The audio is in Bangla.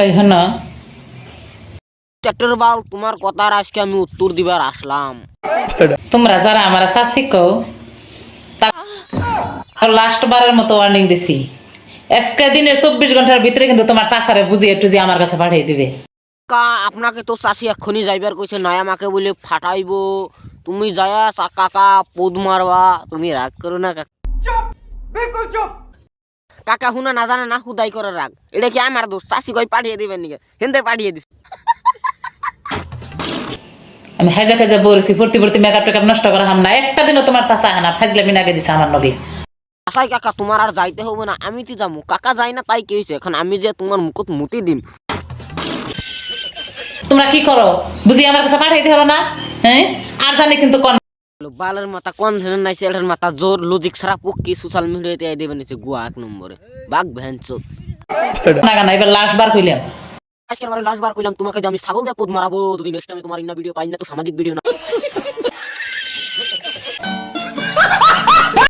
এই হন চ্যাটের বাল তোমার কথার আজকে আমি উত্তর দিবার আসলাম। তোমরা যারা আমার চাষি কও লাস্ট বারের মতো ওয়ার্নিং দিছি, আজকে দিনের 24 ঘন্টার ভিতরে কিন্তু তোমার চাচারে বুঝিয়ে টুজিয়ে আমার কাছে পাঠিয়ে দিবে। আপনাকে তো চাষি এক্ষুনি যাইবার কইছে, নাই আমাকে বলে ফাটাইবো। তুমি যায়া কাকা পোদ মারবা। তুমি রাগ করো না কাকা। কাকা হুনা না জানে না হুদাই করে রাগ। এটা কি আমার দোষ? চাষি কই পাঠিয়ে দিবেন নাকি? হিন্দে পাঠিয়ে দিস। আমি হেজা খেজা বলেছি ভর্তি ভর্তি মেকআপ টেকআপ নষ্ট করা হাম না, একটা দিনও তোমার চাচা হানা ফাজলামি নাগে দিছে আমার নগে। আসাই কাকা তোমার আর যাইতে হবে না, আমি তো যাবো। কাকা যাই না তাই কি হয়েছে? এখন আমি যে তোমার মুখত মুতি দিম। তোমরা কি করো বুঝি আমার কাছে পাঠাইতে হলো না? হ্যাঁ, আর জানি কিন্তু কোন বালের মাথা কোন ধরনের নাই, ছেলের মাথা জোর লজিক ছাড়া পক্ষী সোশ্যাল মিডিয়াতে দেবেন গুয়া 1 নম্বরে বাঘ ভ্যানচোদ। না না, এবার লাস্ট বার কইলাম। আজকে আমার লাস্ট বার কইলাম তোমাকে যে আমি ছাগল দিয়ে পোদ মারাবো যদি নেক্সট টাইমে তোমার ইন্না ভিডিও পাই না তো সামাজিক ভিডিও না।